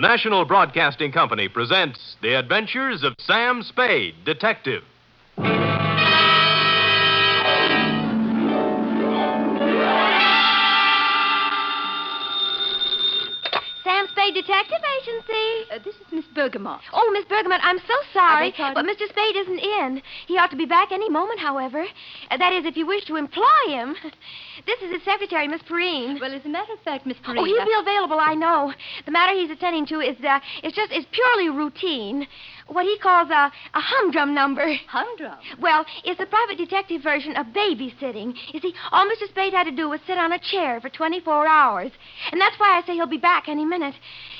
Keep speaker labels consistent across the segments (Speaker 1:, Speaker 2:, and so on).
Speaker 1: National Broadcasting Company presents The Adventures of Sam Spade, Detective.
Speaker 2: Sam Spade Detective Agency.
Speaker 3: This is Miss Bergamot.
Speaker 2: Oh, Miss Bergamot, I'm so sorry.
Speaker 3: Pardon?
Speaker 2: But Mr. Spade isn't in. He ought to be back any moment, however. That is, if you wish to employ him. This is his secretary, Miss Perrine.
Speaker 3: Well, as a matter of fact, Miss Perrine...
Speaker 2: Oh, he'll be available, I know. The matter he's attending to is purely routine. What he calls a humdrum number.
Speaker 3: Humdrum?
Speaker 2: Well, it's a private detective version of babysitting. You see, all Mr. Spade had to do was sit on a chair for 24 hours. And that's why I say he'll be back any minute.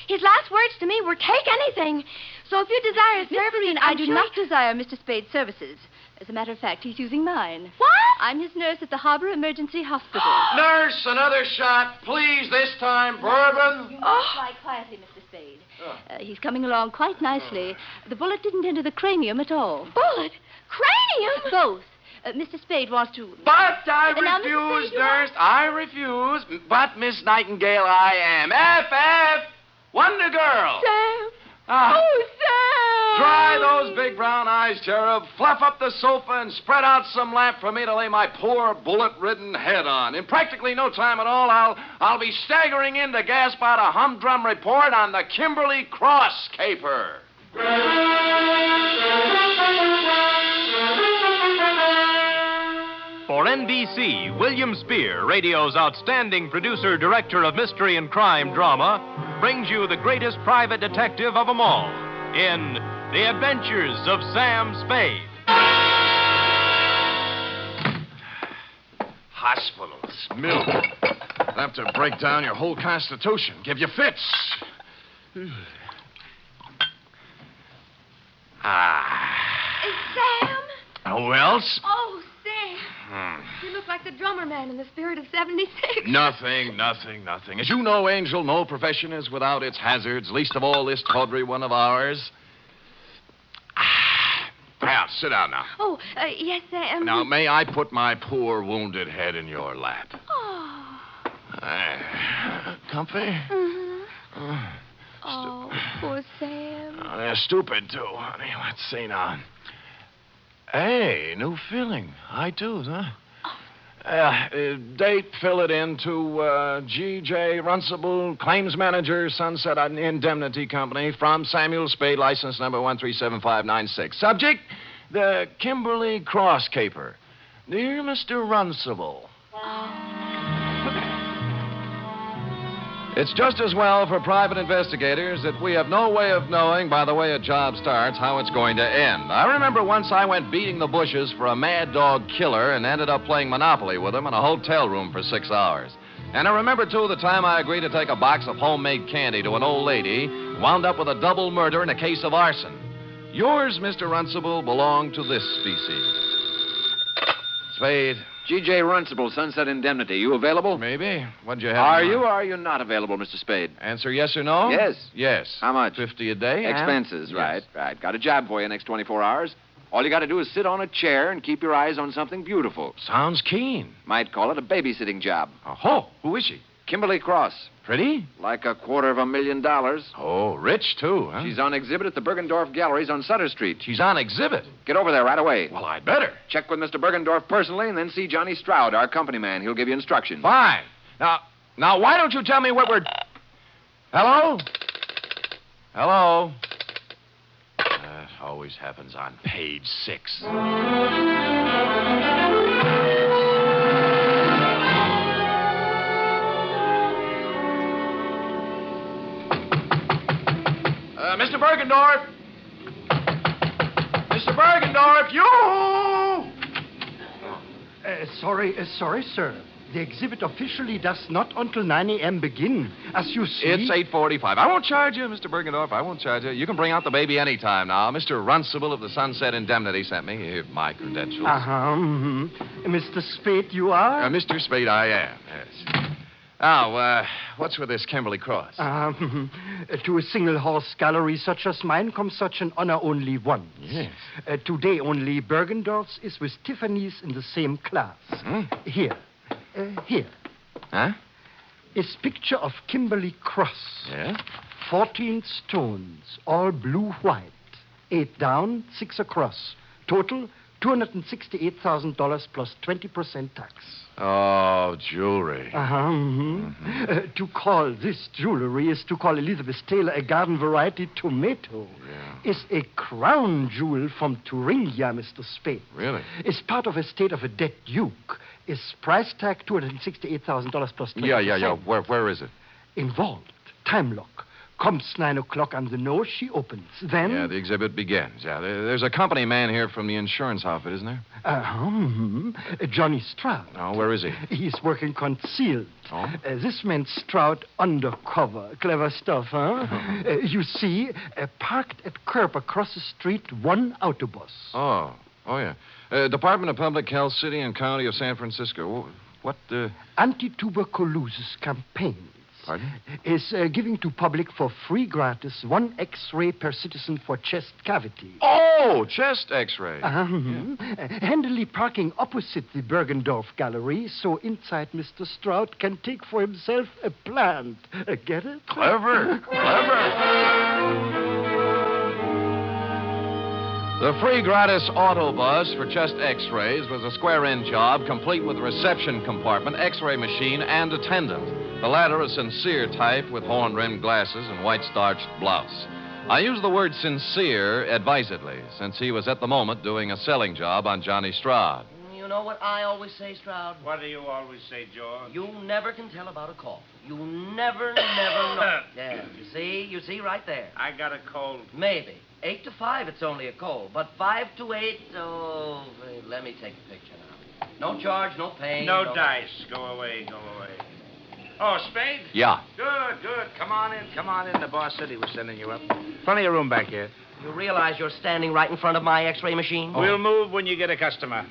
Speaker 2: His last words to me were, take anything. So if you desire
Speaker 3: Miss
Speaker 2: services...
Speaker 3: Perrine, I do not desire Mr. Spade's services. As a matter of fact, he's using mine.
Speaker 2: What?
Speaker 3: I'm his nurse at the Harbor Emergency Hospital.
Speaker 4: Nurse, another shot. Please, this time, bourbon.
Speaker 3: You must lie quietly, Mr. Spade. He's coming along quite nicely. The bullet didn't enter the cranium at all.
Speaker 2: Bullet? Cranium?
Speaker 3: Both. Mr. Spade wants to...
Speaker 4: But I
Speaker 3: Now, Mr.
Speaker 4: refuse,
Speaker 3: Spade, you
Speaker 4: nurse. I refuse. But, Miss Nightingale, I am. F.F. Wonder Girl.
Speaker 2: Sam.
Speaker 4: Ah.
Speaker 2: Oh, Sam.
Speaker 4: Dry those big brown eyes, Cherub. Fluff up the sofa and spread out some lap for me to lay my poor bullet-ridden head on. In practically no time at all, I'll be staggering in to gasp out a humdrum report on the Kimberly cross caper.
Speaker 1: For NBC, William Spier, radio's outstanding producer-director of mystery and crime drama, brings you the greatest private detective of them all in The Adventures of Sam Spade.
Speaker 4: Hospitals, milk. Enough to break down your whole constitution, give you fits.
Speaker 2: Sam.
Speaker 4: Who else?
Speaker 2: Oh, Sam. You look like the drummer man in the Spirit of 76.
Speaker 4: Nothing. As you know, Angel, no profession is without its hazards, least of all this tawdry one of ours. Now, sit down now.
Speaker 2: Oh, yes, Sam.
Speaker 4: Now, may I put my poor wounded head in your lap?
Speaker 2: Oh.
Speaker 4: Comfy?
Speaker 2: Mm-hmm. Oh, poor Sam.
Speaker 4: Oh, they're stupid, too, honey. Let's see now. Hey, new feeling. I do, huh? Date, fill it in to G.J. Runcible, claims manager, Sunset Indemnity Company, from Samuel Spade, license number 137596. Subject, the Kimberly cross caper. Dear Mr. Runcible. It's just as well for private investigators that we have no way of knowing, by the way a job starts, how it's going to end. I remember once I went beating the bushes for a mad dog killer and ended up playing Monopoly with him in a hotel room for 6 hours. And I remember, too, the time I agreed to take a box of homemade candy to an old lady, wound up with a double murder and a case of arson. Yours, Mr. Runcible, belong to this species. Spade.
Speaker 5: G.J. Runcible, Sunset Indemnity. You available?
Speaker 4: Maybe. What'd you have?
Speaker 5: Are you or are you not available, Mr. Spade?
Speaker 4: Answer yes or no?
Speaker 5: Yes.
Speaker 4: Yes.
Speaker 5: How much?
Speaker 4: $50 a day.
Speaker 5: Expenses,
Speaker 4: and...
Speaker 5: right. Got a job for you next 24 hours. All you got to do is sit on a chair and keep your eyes on something beautiful.
Speaker 4: Sounds keen.
Speaker 5: Might call it a babysitting job.
Speaker 4: Oh, who is she?
Speaker 5: Kimberly Cross.
Speaker 4: Pretty?
Speaker 5: Like $250,000.
Speaker 4: Oh, rich, too, huh?
Speaker 5: She's on exhibit at the Bergendorf Galleries on Sutter Street.
Speaker 4: She's on exhibit?
Speaker 5: Get over there right away.
Speaker 4: Well, I'd better.
Speaker 5: Check with Mr. Bergendorf personally and then see Johnny Stroud, our company man. He'll give you instructions.
Speaker 4: Fine. Now, why don't you tell me what we're... Hello? Hello? That always happens on page 6. Mr. Bergendorf! Mr. Bergendorf, you!
Speaker 6: Sorry, sir. The exhibit officially does not until 9 a.m. begin. As you see...
Speaker 4: It's 8:45. I won't charge you, Mr. Bergendorf. I won't charge you. You can bring out the baby any time now. Mr. Runcible of the Sunset Indemnity sent me. Here, my credentials.
Speaker 6: Mr. Spade, you are?
Speaker 4: Mr. Spade, I am, yes. Now, what's with this Kimberly Cross?
Speaker 6: To a single-horse gallery such as mine comes such an honor only once.
Speaker 4: Yes.
Speaker 6: Today only Bergendorf's is with Tiffany's in the same class.
Speaker 4: Mm-hmm.
Speaker 6: Here. Here.
Speaker 4: Huh?
Speaker 6: Is picture of Kimberly Cross.
Speaker 4: Yeah?
Speaker 6: 14 stones, all blue-white. 8 down, 6 across. Total, $268,000 plus 20% tax.
Speaker 4: Oh, jewelry.
Speaker 6: To call this jewelry is to call Elizabeth Taylor a garden variety tomato.
Speaker 4: Yeah.
Speaker 6: Is a crown jewel from Thuringia, Mr. Spade.
Speaker 4: Really?
Speaker 6: Is part of estate of a dead duke. Is price tag $268,000 plus 20%.
Speaker 4: Yeah. Where is it?
Speaker 6: Involved. Time lock. Comes 9 o'clock on the nose, she opens. Then...
Speaker 4: Yeah, the exhibit begins. Yeah, there's a company man here from the insurance outfit, isn't there?
Speaker 6: Johnny Stroud.
Speaker 4: Oh, where is he?
Speaker 6: He's working concealed.
Speaker 4: Oh?
Speaker 6: This man Stroud undercover. Clever stuff, huh? You see, parked at curb across the street, one autobus.
Speaker 4: Oh, yeah. Department of Public Health, City and County of San Francisco. What,
Speaker 6: Anti-tuberculosis campaign.
Speaker 4: Pardon?
Speaker 6: Is giving to public for free gratis 1 X-ray per citizen for chest cavity.
Speaker 4: Oh, chest X-ray.
Speaker 6: Handily parking opposite the Bergendorf Gallery so inside Mr. Stroud can take for himself a plant. Get it?
Speaker 4: Clever. The free gratis autobus for chest X-rays was a square-end job, complete with reception compartment, X-ray machine, and attendant. The latter a sincere type with horn-rimmed glasses and white-starched blouse. I use the word sincere advisedly, since he was at the moment doing a selling job on Johnny Stroud.
Speaker 7: You know what I always say, Stroud?
Speaker 8: What do you always say, George?
Speaker 7: You never can tell about a cough. You never know. Yeah, you see right there.
Speaker 8: I got a cold.
Speaker 7: Maybe. 8 to 5, it's only a cold. But 5 to 8, oh, let me take a picture now. No charge, no pain.
Speaker 8: No dice. Go away. Oh, Spade?
Speaker 4: Yeah.
Speaker 8: Good. Come on in. The boss said he was sending you up. Plenty of room back here.
Speaker 7: You realize you're standing right in front of my X-ray machine?
Speaker 8: We'll move when you get a customer.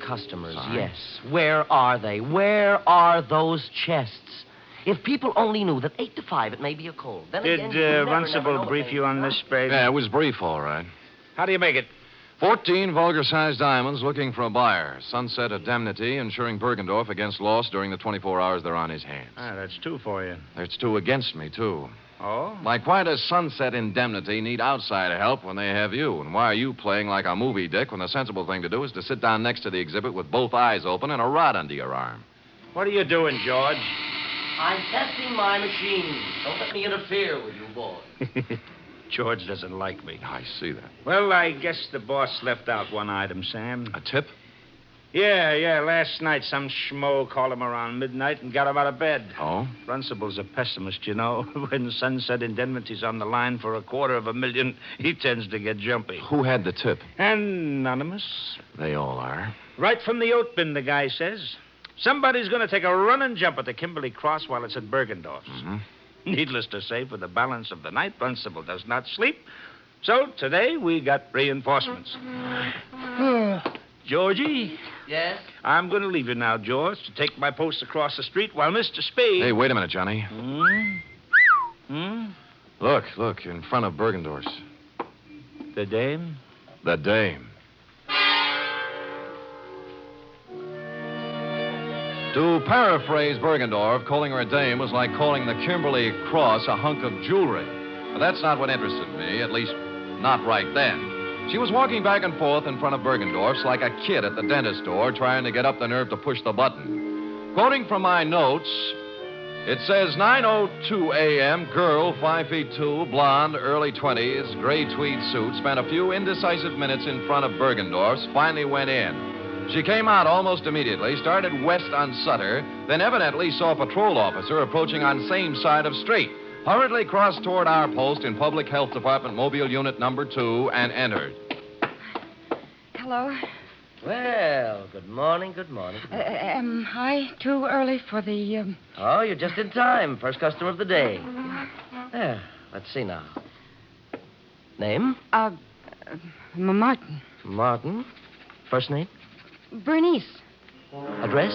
Speaker 7: Customers,
Speaker 4: Sorry.
Speaker 7: yes. Where are they? Where are those chests? If people only knew that 8 to 5, it may be a cold. Then
Speaker 8: Did
Speaker 7: again, you never
Speaker 8: Runcible
Speaker 7: know
Speaker 8: brief
Speaker 7: things,
Speaker 8: you on
Speaker 7: huh?
Speaker 8: this, Spade?
Speaker 4: Yeah, it was brief, all right.
Speaker 8: How do you make it?
Speaker 4: 14 vulgar-sized diamonds looking for a buyer. Sunset indemnity insuring Bergendorf against loss during the 24 hours they're on his hands.
Speaker 8: That's 2 for you.
Speaker 4: There's 2 against me, too.
Speaker 8: Oh?
Speaker 4: Like, why does Sunset Indemnity need outside help when they have you? And why are you playing like a movie dick when the sensible thing to do is to sit down next to the exhibit with both eyes open and a rod under your arm?
Speaker 8: What are you doing, George?
Speaker 7: I'm testing my machine. Don't let me interfere with you, boy.
Speaker 8: George doesn't like me.
Speaker 4: I see that.
Speaker 8: Well, I guess the boss left out one item, Sam.
Speaker 4: A tip?
Speaker 8: Yeah. Last night, some schmo called him around midnight and got him out of bed.
Speaker 4: Oh?
Speaker 8: Runcible's a pessimist, you know. When Sunset Indemnity's on the line for $250,000, he tends to get jumpy.
Speaker 4: Who had the tip?
Speaker 8: Anonymous.
Speaker 4: They all are.
Speaker 8: Right from the oat bin, the guy says. Somebody's going to take a running jump at the Kimberly Cross while it's at Bergendorf's.
Speaker 4: Mm-hmm.
Speaker 8: Needless to say, for the balance of the night, Runcible does not sleep. So today we got reinforcements. Georgie?
Speaker 7: Yes?
Speaker 8: I'm going to leave you now, George, to take my post across the street while Mr. Spade...
Speaker 4: Hey, wait a minute, Johnny.
Speaker 8: Hmm?
Speaker 4: Look, in front of Bergendorf's.
Speaker 8: The dame?
Speaker 4: The dame. To paraphrase Bergendorf, calling her a dame was like calling the Kimberly Cross a hunk of jewelry. But that's not what interested me, at least not right then. She was walking back and forth in front of Bergendorf's like a kid at the dentist door trying to get up the nerve to push the button. Quoting from my notes, it says 9:02 a.m., girl, 5'2", blonde, early 20s, gray tweed suit, spent a few indecisive minutes in front of Bergendorf's, finally went in. She came out almost immediately, started west on Sutter, then evidently saw a patrol officer approaching on same side of street, hurriedly crossed toward our post in Public Health Department Mobile Unit number 2 and entered.
Speaker 2: Hello.
Speaker 7: Well, good morning.
Speaker 2: Am I too early for the...
Speaker 7: Oh, you're just in time. First customer of the day. There, let's see now. Name?
Speaker 2: Martin.
Speaker 7: Martin. First name?
Speaker 2: Bernice.
Speaker 7: Address?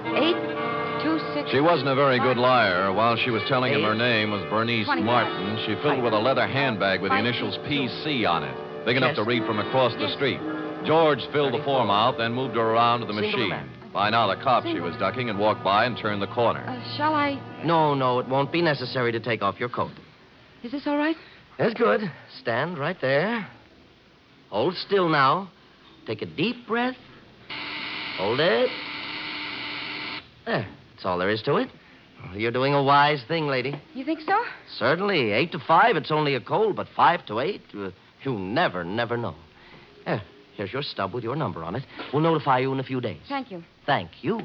Speaker 2: 826...
Speaker 4: She wasn't a very good liar. While she was telling him her name was Bernice
Speaker 2: 25.
Speaker 4: Martin, she filled with a leather handbag with the initials PC on it, big enough to read from across the street. George filled the form out, then moved her around to the machine. By now, the cop she was ducking had walked by and turned the corner.
Speaker 2: Shall I...
Speaker 7: No, it won't be necessary to take off your coat.
Speaker 3: Is this all right?
Speaker 7: That's good. Stand right there. Hold still now. Take a deep breath. Hold it. There. That's all there is to it. You're doing a wise thing, lady.
Speaker 2: You think so?
Speaker 7: Certainly. 8 to 5, it's only a cold, but 5 to 8, you never know. Here's your stub with your number on it. We'll notify you in a few days.
Speaker 2: Thank you.
Speaker 7: Thank you.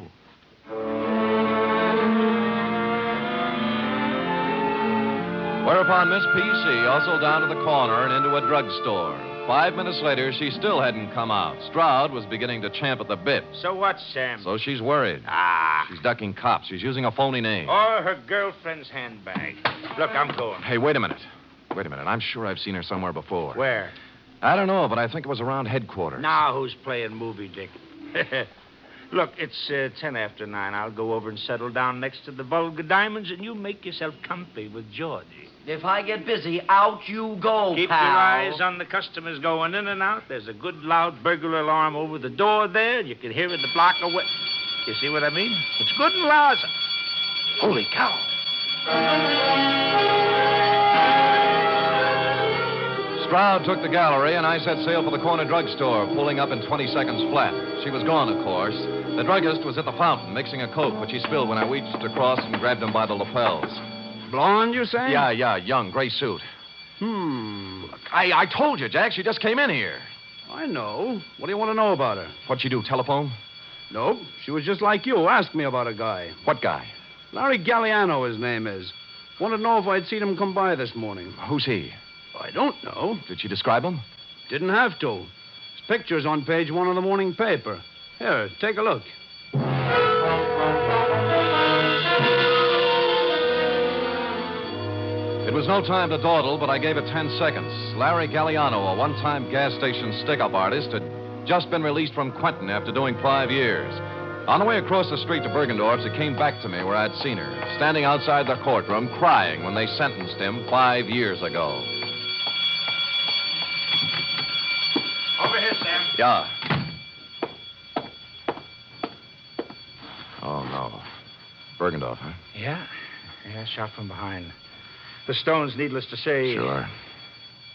Speaker 4: Whereupon Miss P.C. hustled down to the corner and into a drugstore. 5 minutes later, she still hadn't come out. Stroud was beginning to champ at the bit.
Speaker 8: So what, Sam?
Speaker 4: So she's worried. She's ducking cops. She's using a phony name.
Speaker 8: Or her girlfriend's handbag. Look, I'm going.
Speaker 4: Hey, wait a minute. I'm sure I've seen her somewhere before.
Speaker 8: Where?
Speaker 4: I don't know, but I think it was around headquarters.
Speaker 8: Now who's playing movie, Dick? Look, it's 10 after 9. I'll go over and settle down next to the Vulgar Diamonds, and you make yourself comfy with Georgie.
Speaker 7: If I get busy, out you go,
Speaker 8: Keep
Speaker 7: pal.
Speaker 8: your eyes on the customers going in and out. There's a good loud burglar alarm over the door there. You can hear it the block away. You see what I mean? It's good and loud. Holy cow.
Speaker 4: Stroud took the gallery, and I set sail for the corner drugstore, pulling up in 20 seconds flat. She was gone, of course. The druggist was at the fountain, mixing a Coke, which he spilled when I reached across and grabbed him by the lapels.
Speaker 6: Blonde, you say?
Speaker 4: Yeah, young, gray suit. Look, I told you, Jack, she just came in here.
Speaker 6: I know. What do you want to know about her?
Speaker 4: What'd she do, telephone?
Speaker 6: Nope. She was just like you. Asked me about a guy.
Speaker 4: What guy?
Speaker 6: Larry Galliano, his name is. Wanted to know if I'd seen him come by this morning.
Speaker 4: Who's he?
Speaker 6: I don't know.
Speaker 4: Did she describe him?
Speaker 6: Didn't have to. His picture's on page 1 of the morning paper. Here, take a look.
Speaker 4: It was no time to dawdle, but I gave it 10 seconds. Larry Galliano, a one-time gas station stick-up artist, had just been released from Quentin after doing 5 years. On the way across the street to Bergendorf's, it came back to me where I'd seen her, standing outside the courtroom, crying when they sentenced him 5 years ago.
Speaker 8: Over here, Sam.
Speaker 4: Yeah. Oh, no. Bergendorf, huh?
Speaker 8: Yeah, shot from behind. The stones, needless to say.
Speaker 4: Sure.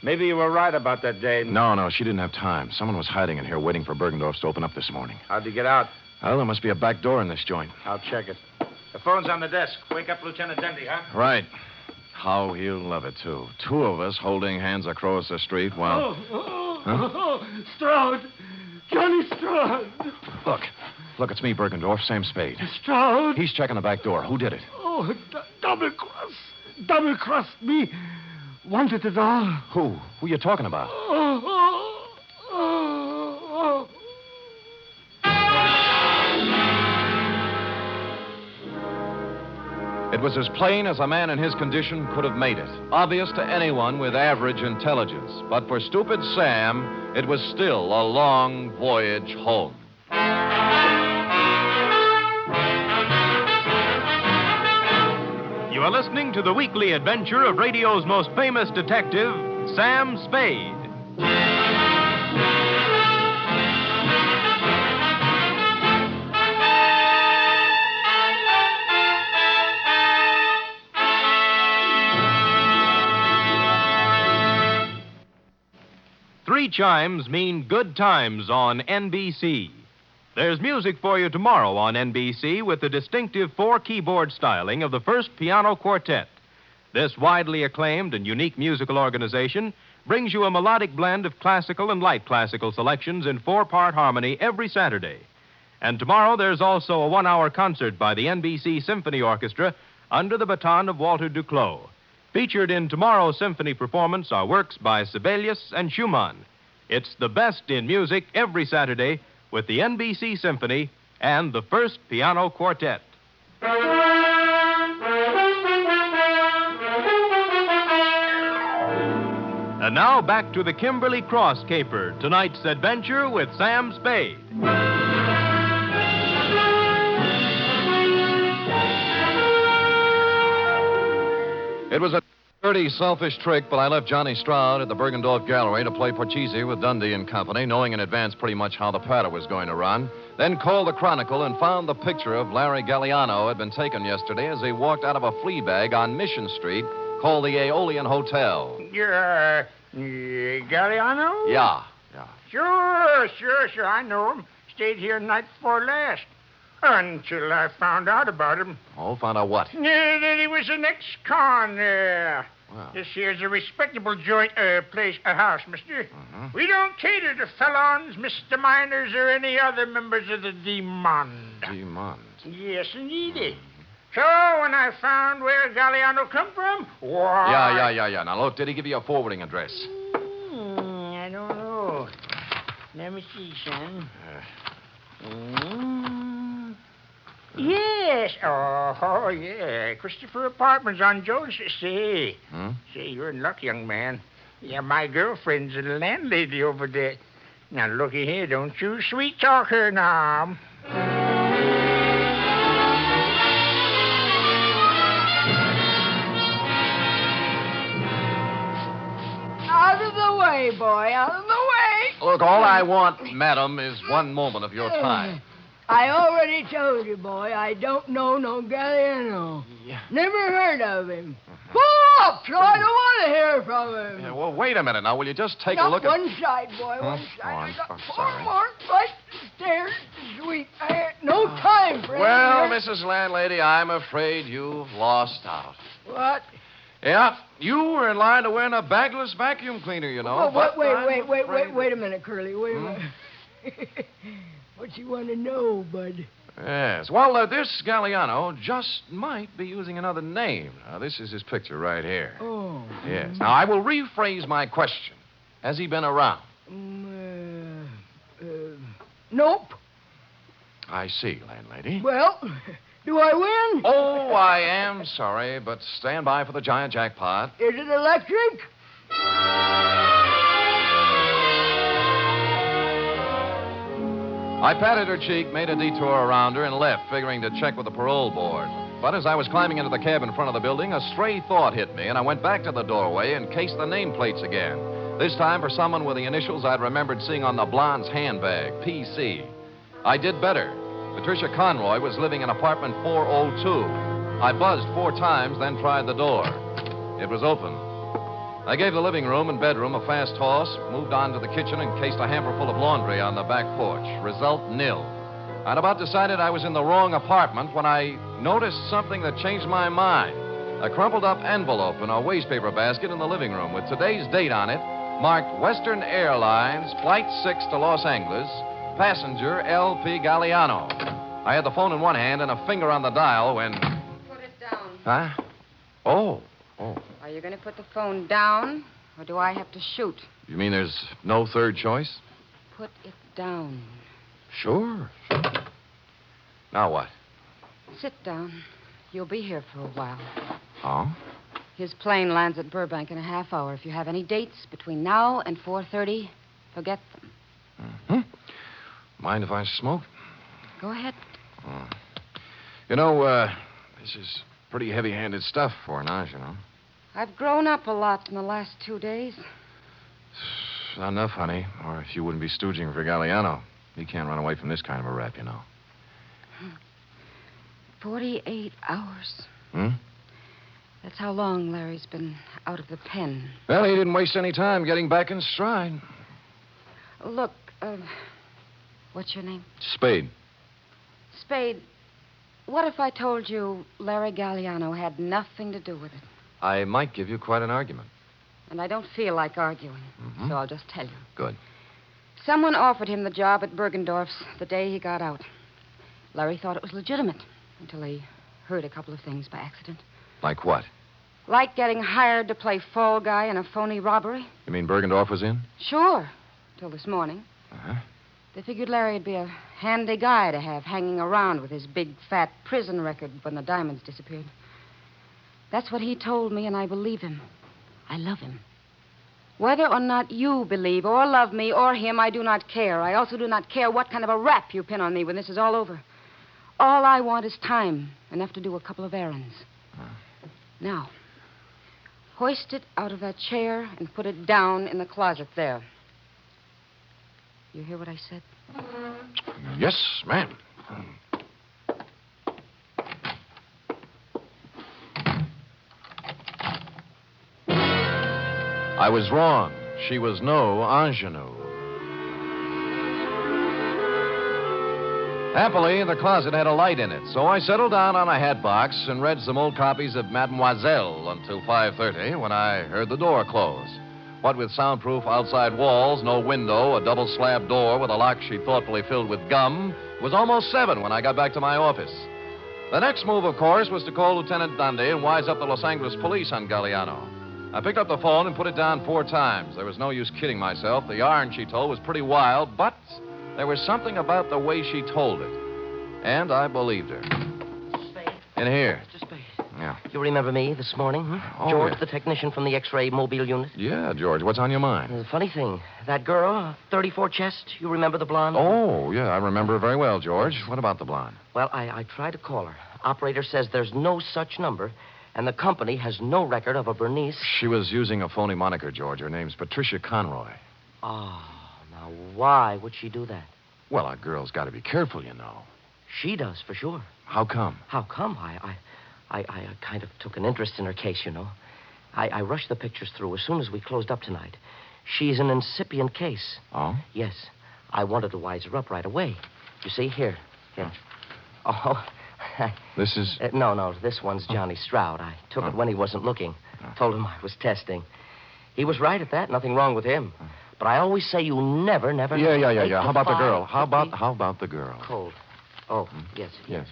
Speaker 8: Maybe you were right about that day.
Speaker 4: No, she didn't have time. Someone was hiding in here waiting for Bergendorf's to open up this morning.
Speaker 8: How'd you get out?
Speaker 4: Well, there must be a back door in this joint.
Speaker 8: I'll check it. The phone's on the desk. Wake up Lieutenant Dendy, huh?
Speaker 4: Right. How he'll love it, too. 2 of us holding hands across the street while...
Speaker 6: Stroud! Johnny Stroud!
Speaker 4: Look, it's me, Bergendorf, Sam Spade.
Speaker 6: Stroud!
Speaker 4: He's checking the back door. Who did it?
Speaker 6: Oh, double-crossed me. Wanted it all.
Speaker 4: Who? Who you talking about? It was as plain as a man in his condition could have made it. Obvious to anyone with average intelligence. But for stupid Sam, it was still a long voyage home.
Speaker 1: You are listening to the weekly adventure of radio's most famous detective, Sam Spade. Three chimes mean good times on NBC. There's music for you tomorrow on NBC with the distinctive 4-keyboard styling of the First Piano Quartet. This widely acclaimed and unique musical organization brings you a melodic blend of classical and light classical selections in 4-part harmony every Saturday. And tomorrow there's also a 1-hour concert by the NBC Symphony Orchestra under the baton of Walter Duclos. Featured in tomorrow's symphony performance are works by Sibelius and Schumann. It's the best in music every Saturday with the NBC Symphony and the First Piano Quartet. And now back to the Kimberly Cross caper, tonight's adventure with Sam Spade.
Speaker 4: It was a dirty, selfish trick, but I left Johnny Stroud at the Bergendorf Gallery to play Porchese with Dundee and Company, knowing in advance pretty much how the patter was going to run. Then called the Chronicle and found the picture of Larry Galliano had been taken yesterday as he walked out of a flea bag on Mission Street, Call the Aeolian Hotel.
Speaker 9: You're, Galliano?
Speaker 4: Yeah.
Speaker 9: Sure. I know him. Stayed here night before last. Until I found out about him.
Speaker 4: Oh, found out what?
Speaker 9: That he was an ex-con.
Speaker 4: Wow.
Speaker 9: This here's a respectable joint, place, a house, mister. We don't cater to felons, misdemeanors, or any other members of the Demond.
Speaker 4: Demond.
Speaker 9: Yes, indeed. So, when I found where Galliano come from, why...
Speaker 4: Yeah. Now, look, did he give you a forwarding address?
Speaker 9: I don't know. Let me see, son. Yes. Oh, yeah. Christopher Apartments on Jones. Say, you're in luck, young man. Yeah, my girlfriend's a landlady over there. Now, looky here. Don't you sweet talk her now.
Speaker 10: Out of the way, boy. Out of the way.
Speaker 4: Look, all I want, madam, is one moment of your time.
Speaker 10: I already told you, boy, I don't know no Galliano.
Speaker 4: Yeah.
Speaker 10: Never heard of him. Pull up, so I don't want to hear from him.
Speaker 4: Yeah, well, wait a minute now. Will you just take a look at...
Speaker 10: one side, boy, one side.
Speaker 4: I'm
Speaker 10: I got
Speaker 4: sorry.
Speaker 10: 4 more flights of stairs to sweep. I ain't no time for
Speaker 4: Well,
Speaker 10: anything.
Speaker 4: Mrs. Landlady, I'm afraid you've lost out.
Speaker 10: What?
Speaker 4: Yeah, you were in line to win a bagless vacuum cleaner, you know.
Speaker 10: Oh,
Speaker 4: but
Speaker 10: wait a minute, Curly. Wait a minute. What you want to know, bud?
Speaker 4: Yes. Well, this Galliano just might be using another name. Now, this is his picture right here.
Speaker 10: Oh.
Speaker 4: Yes. Now, I will rephrase my question. Has he been around?
Speaker 10: Nope.
Speaker 4: I see, landlady.
Speaker 10: Well, do I win?
Speaker 4: Oh, I am sorry, but stand by for the giant jackpot.
Speaker 10: Is it electric?
Speaker 4: I patted her cheek, made a detour around her, and left, figuring to check with the parole board. But as I was climbing into the cab in front of the building, a stray thought hit me, and I went back to the doorway and cased the nameplates again. This time for someone with the initials I'd remembered seeing on the blonde's handbag, PC. I did better. Patricia Conroy was living in apartment 402. I buzzed 4 times, then tried the door. It was open. I gave the living room and bedroom a fast toss, moved on to the kitchen, and cased a hamper full of laundry on the back porch. Result, nil. I'd about decided I was in the wrong apartment when I noticed something that changed my mind. A crumpled up envelope in a wastepaper basket in the living room with today's date on it, marked Western Airlines, Flight 6 to Los Angeles, passenger L.P. Galliano. I had the phone in one hand and a finger on the dial when...
Speaker 11: Put it down.
Speaker 4: Huh? Oh.
Speaker 11: Are you going to put the phone down, or do I have to shoot?
Speaker 4: You mean there's no third choice?
Speaker 11: Put it down.
Speaker 4: Sure. Now what?
Speaker 11: Sit down. You'll be here for a while.
Speaker 4: Oh?
Speaker 11: His plane lands at Burbank in a half hour. If you have any dates between now and 4:30, forget them.
Speaker 4: Mm-hmm. Mind if I smoke?
Speaker 11: Go ahead.
Speaker 4: Oh. You know, this is pretty heavy-handed stuff for Naj, you know.
Speaker 11: I've grown up a lot in the last 2 days.
Speaker 4: Not enough, honey, or if you wouldn't be stooging for Galliano. He can't run away from this kind of a rap, you know.
Speaker 11: 48 hours.
Speaker 4: Hmm?
Speaker 11: That's how long Larry's been out of the pen.
Speaker 4: Well, he didn't waste any time getting back in stride.
Speaker 11: Look, what's your name?
Speaker 4: Spade.
Speaker 11: Spade, what if I told you Larry Galliano had nothing to do with it?
Speaker 4: I might give you quite an argument.
Speaker 11: And I don't feel like arguing,
Speaker 4: Mm-hmm.
Speaker 11: so I'll just tell you.
Speaker 4: Good.
Speaker 11: Someone offered him the job at Bergendorf's the day he got out. Larry thought it was legitimate until he heard a couple of things by accident.
Speaker 4: Like what?
Speaker 11: Like getting hired to play fall guy in a phony robbery.
Speaker 4: You mean Bergendorf was in?
Speaker 11: Sure, till this morning.
Speaker 4: Uh-huh.
Speaker 11: They figured Larry'd be a handy guy to have hanging around with his big, fat prison record when the diamonds disappeared. That's what he told me, and I believe him. I love him. Whether or not you believe or love me or him, I do not care. I also do not care what kind of a rap you pin on me when this is all over. All I want is time, enough to do a couple of errands. Now, hoist it out of that chair and put it down in the closet there. You hear what I said?
Speaker 4: Yes, ma'am. I was wrong. She was no ingenue. Happily, the closet had a light in it, so I settled down on a hat box and read some old copies of Mademoiselle until 5:30 when I heard the door close. What with soundproof outside walls, no window, a double slab door with a lock she thoughtfully filled with gum, it was almost 7 when I got back to my office. The next move, of course, was to call Lieutenant Dunne and wise up the Los Angeles police on Galliano. I picked up the phone and put it down 4 times. There was no use kidding myself. The yarn she told was pretty wild, but there was something about the way she told it. And I believed her.
Speaker 7: Mr. Spade.
Speaker 4: In here.
Speaker 7: Mr. Spade.
Speaker 4: Yeah.
Speaker 7: You remember me this morning?
Speaker 4: Oh,
Speaker 7: George,
Speaker 4: yeah.
Speaker 7: the technician from the X-ray mobile unit?
Speaker 4: Yeah, George, what's on your mind?
Speaker 7: The funny thing, that girl, 34 chest, you remember the blonde?
Speaker 4: Oh, yeah, I remember her very well, George. What about the blonde?
Speaker 7: Well, I tried to call her. Operator says there's no such number, and the company has no record of a Bernice.
Speaker 4: She was using a phony moniker, George. Her name's Patricia Conroy.
Speaker 7: Oh, now why would she do that?
Speaker 4: Well, a girl's got to be careful, you know.
Speaker 7: She does, for sure.
Speaker 4: How come?
Speaker 7: How come? I kind of took an interest in her case, you know. I rushed the pictures through as soon as we closed up tonight. She's an incipient case.
Speaker 4: Oh?
Speaker 7: Yes. I wanted to wise her up right away. You see, here. Oh.
Speaker 4: This is...
Speaker 7: No, this one's Johnny Stroud. I took it when he wasn't looking. Told him I was testing. He was right at that. Nothing wrong with him. But I always say you never...
Speaker 4: Yeah. How about the girl? How about the girl?
Speaker 7: Cold. Oh, yes.
Speaker 4: Yes.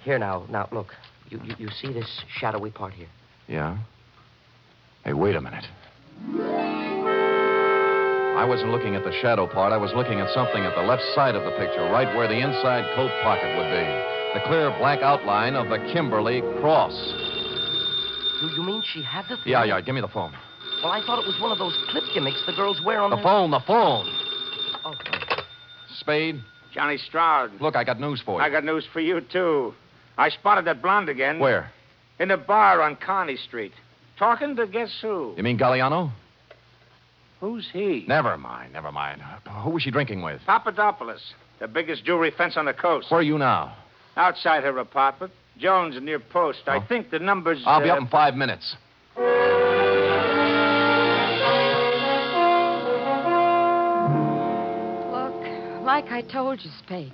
Speaker 7: Here now, look. You see this shadowy part here?
Speaker 4: Yeah? Hey, wait a minute. I wasn't looking at the shadow part. I was looking at something at the left side of the picture, right where the inside coat pocket would be. The clear black outline of the Kimberly cross.
Speaker 7: You mean she had the thing?
Speaker 4: Yeah. Give me the phone.
Speaker 7: Well, I thought it was one of those clip gimmicks the girls wear on
Speaker 4: the phone.
Speaker 7: Oh.
Speaker 4: Spade?
Speaker 9: Johnny Stroud.
Speaker 4: Look, I got news for you.
Speaker 9: I got news for you, too. I spotted that blonde again.
Speaker 4: Where?
Speaker 9: In a bar on Kearney Street. Talking to guess who?
Speaker 4: You mean Galliano?
Speaker 9: Who's he?
Speaker 4: Never mind. Who was she drinking with?
Speaker 9: Papadopoulos, the biggest jewelry fence on the coast.
Speaker 4: Where are you now?
Speaker 9: Outside her apartment. Jones near Post. I think the number's...
Speaker 4: I'll be up in 5 minutes.
Speaker 11: Look, like I told you, Spade,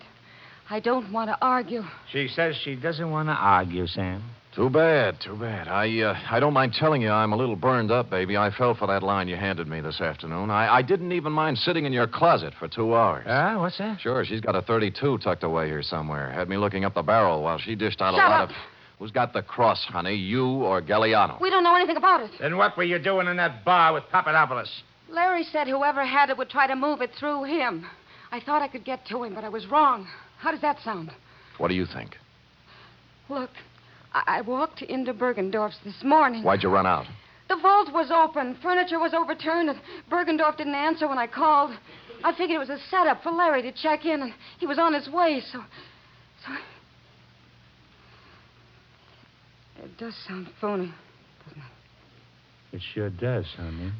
Speaker 11: I don't want to argue.
Speaker 8: She says she doesn't want to argue, Sam.
Speaker 4: Too bad. I don't mind telling you I'm a little burned up, baby. I fell for that line you handed me this afternoon. I didn't even mind sitting in your closet for 2 hours.
Speaker 8: What's that?
Speaker 4: Sure, she's got a .32 tucked away here somewhere. Had me looking up the barrel while she dished out
Speaker 11: Shut
Speaker 4: a lot
Speaker 11: up.
Speaker 4: of... Who's got the cross, honey? You or Galliano?
Speaker 11: We don't know anything about it.
Speaker 8: Then what were you doing in that bar with Papadopoulos?
Speaker 11: Larry said whoever had it would try to move it through him. I thought I could get to him, but I was wrong. How does that sound?
Speaker 4: What do you think?
Speaker 11: Look, I walked into Bergendorf's this morning.
Speaker 4: Why'd you run out?
Speaker 11: The vault was open. Furniture was overturned, and Bergendorf didn't answer when I called. I figured it was a setup for Larry to check in, and he was on his way, so... It does sound phony, doesn't it?
Speaker 8: It sure does, honey.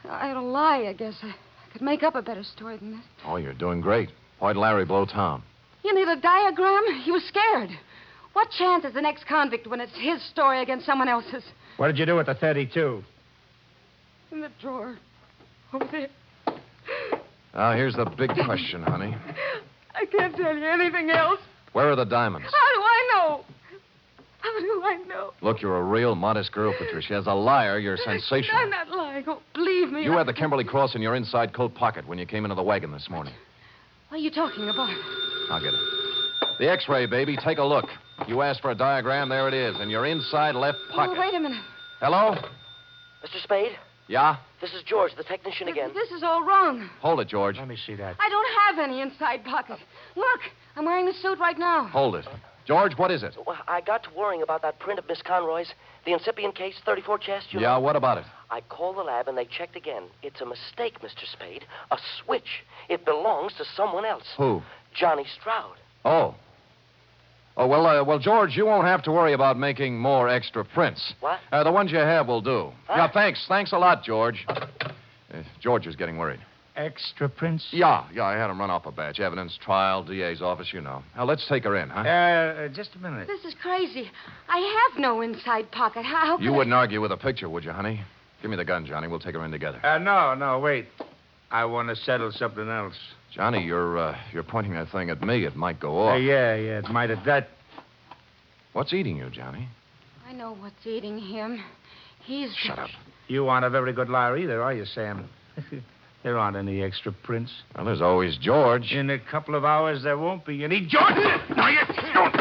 Speaker 11: I ought to lie, I guess. I could make up a better story than this.
Speaker 4: Oh, you're doing great. Why'd Larry blow Tom?
Speaker 11: You need a diagram? He was scared. What chance is the next convict when it's his story against someone else's?
Speaker 8: What did you do with the 32?
Speaker 11: In the drawer. Over there.
Speaker 4: Now, here's the big question, honey.
Speaker 11: I can't tell you anything else.
Speaker 4: Where are the diamonds?
Speaker 11: How do I know? How do I know?
Speaker 4: Look, you're a real modest girl, Patricia. As a liar, you're sensational.
Speaker 11: I'm not lying. Oh, believe me.
Speaker 4: You had the Kimberly cross in your inside coat pocket when you came into the wagon this morning.
Speaker 11: What are you talking about?
Speaker 4: I'll get it. The X-ray, baby. Take a look. You asked for a diagram. There it is. In your inside left pocket.
Speaker 11: Oh, wait a minute.
Speaker 4: Hello?
Speaker 7: Mr. Spade?
Speaker 4: Yeah?
Speaker 7: This is George, the technician again.
Speaker 11: This is all wrong.
Speaker 4: Hold it, George.
Speaker 8: Let me see that.
Speaker 11: I don't have any inside pocket. Look, I'm wearing the suit right now.
Speaker 4: Hold it. George, what is it?
Speaker 7: Well, I got to worrying about that print of Miss Conroy's, the incipient case, 34 chest, you know.
Speaker 4: Yeah, what about it?
Speaker 7: I called the lab and they checked again. It's a mistake, Mr. Spade. A switch. It belongs to someone else.
Speaker 4: Who?
Speaker 7: Johnny Stroud.
Speaker 4: Oh. Oh, well, George, you won't have to worry about making more extra prints.
Speaker 7: What?
Speaker 4: The ones you have will do.
Speaker 7: Huh?
Speaker 4: Yeah, thanks. Thanks a lot, George. George is getting worried.
Speaker 8: Extra prints?
Speaker 4: Yeah, I had him run off a batch. Evidence, trial, DA's office, you know. Now, let's take her in, huh?
Speaker 8: Just a minute.
Speaker 11: This is crazy. I have no inside pocket. How
Speaker 4: You wouldn't argue with a picture, would you, honey? Give me the gun, Johnny. We'll take her in together.
Speaker 8: No, wait. I want to settle something else.
Speaker 4: Johnny, you're pointing that thing at me. It might go off.
Speaker 8: Yeah, it might have that.
Speaker 4: What's eating you, Johnny?
Speaker 11: I know what's eating him. He's...
Speaker 4: Shut up.
Speaker 8: You aren't a very good liar either, are you, Sam? There aren't any extra prints.
Speaker 4: Well, there's always George.
Speaker 8: In a couple of hours, there won't be any George. No, you don't.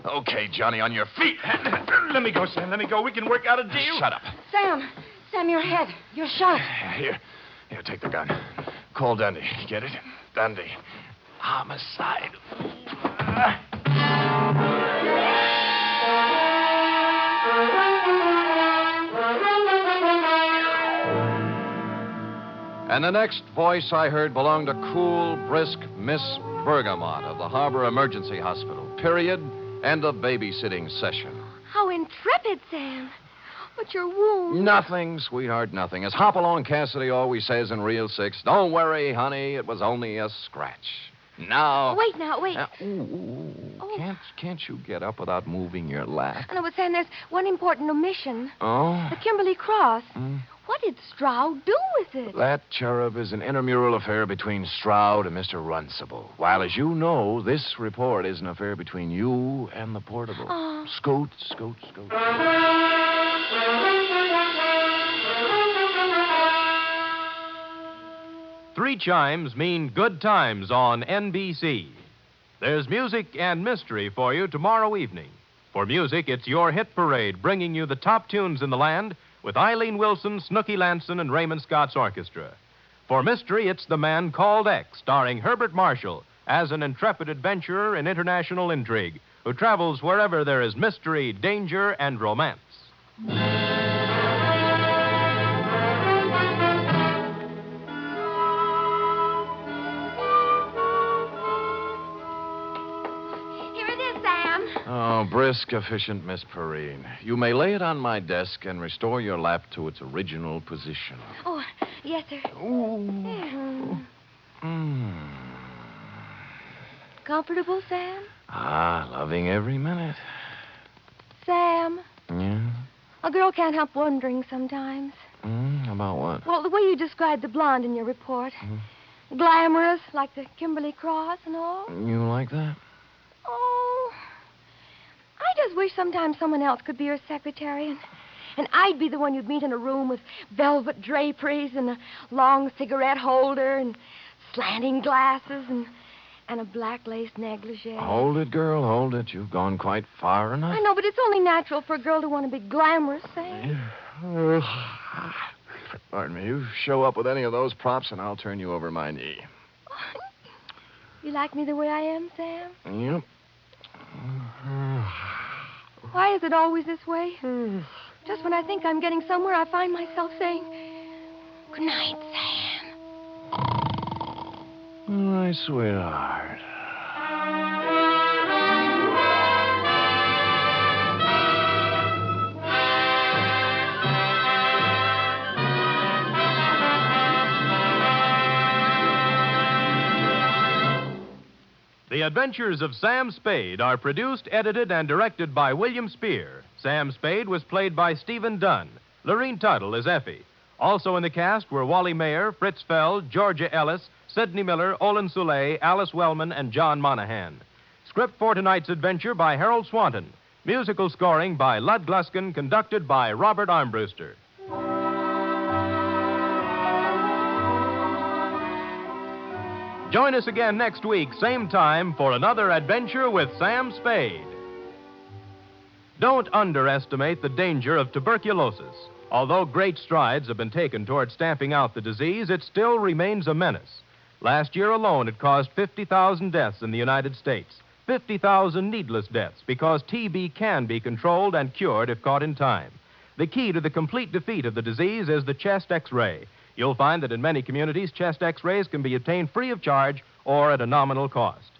Speaker 4: Okay, Johnny, on your feet.
Speaker 8: Let me go, Sam. Let me go. We can work out a deal.
Speaker 4: Shut up.
Speaker 11: Sam, your head. You're shot.
Speaker 4: Here, take the gun. Call Dundee. Get it? Dundee. Homicide. And the next voice I heard belonged to cool, brisk Miss Bergamot of the Harbor Emergency Hospital. Period. End of babysitting session.
Speaker 2: How intrepid, Sam. What's your wound?
Speaker 4: Nothing, sweetheart, nothing. As Hopalong Cassidy always says in Reel 6, don't worry, honey, it was only a scratch. Now...
Speaker 2: Wait.
Speaker 4: Oh. Can't you get up without moving your lap?
Speaker 2: No, but Sam, there's one important omission.
Speaker 4: Oh?
Speaker 2: The Kimberly cross. What did Stroud do with it?
Speaker 4: That cherub is an intramural affair between Stroud and Mr. Runcible. While, as you know, this report is an affair between you and the portable.
Speaker 2: Oh.
Speaker 4: Scoot.
Speaker 1: 3 chimes mean good times on NBC. There's music and mystery for you tomorrow evening. For music, it's your hit parade, bringing you the top tunes in the land with Eileen Wilson, Snooky Lanson, and Raymond Scott's orchestra. For mystery, it's The Man Called X, starring Herbert Marshall as an intrepid adventurer in international intrigue who travels wherever there is mystery, danger, and romance.
Speaker 4: Oh, brisk, efficient Miss Perrine. You may lay it on my desk and restore your lap to its original position.
Speaker 2: Oh, yes, sir.
Speaker 4: Ooh.
Speaker 2: Comfortable, Sam?
Speaker 4: Loving every minute.
Speaker 2: Sam?
Speaker 4: Yeah?
Speaker 2: A girl can't help wondering sometimes.
Speaker 4: About what?
Speaker 2: Well, the way you described the blonde in your report. Glamorous, like the Kimberly cross and all.
Speaker 4: You like that?
Speaker 2: Oh, I just wish sometimes someone else could be your secretary, and I'd be the one you'd meet in a room with velvet draperies and a long cigarette holder and slanting glasses and a black lace negligee.
Speaker 4: Hold it, girl, hold it. You've gone quite far enough.
Speaker 2: I know, but it's only natural for a girl to want to be glamorous, Sam.
Speaker 4: Pardon me. You show up with any of those props, and I'll turn you over my knee.
Speaker 2: You like me the way I am, Sam?
Speaker 4: Yep.
Speaker 2: Why is it always this way? Just when I think I'm getting somewhere, I find myself saying, good night, Sam.
Speaker 4: My sweetheart.
Speaker 1: The Adventures of Sam Spade are produced, edited, and directed by William Spier. Sam Spade was played by Stephen Dunne. Lurene Tuttle is Effie. Also in the cast were Wally Mayer, Fritz Feld, Georgia Ellis, Sidney Miller, Olin Soule, Alice Wellman, and John Monahan. Script for tonight's adventure by Harold Swanton. Musical scoring by Lud Gluskin, conducted by Robert Armbruster. Join us again next week, same time, for another adventure with Sam Spade. Don't underestimate the danger of tuberculosis. Although great strides have been taken toward stamping out the disease, it still remains a menace. Last year alone, it caused 50,000 deaths in the United States. 50,000 needless deaths, because TB can be controlled and cured if caught in time. The key to the complete defeat of the disease is the chest X-ray. You'll find that in many communities, chest X-rays can be obtained free of charge or at a nominal cost.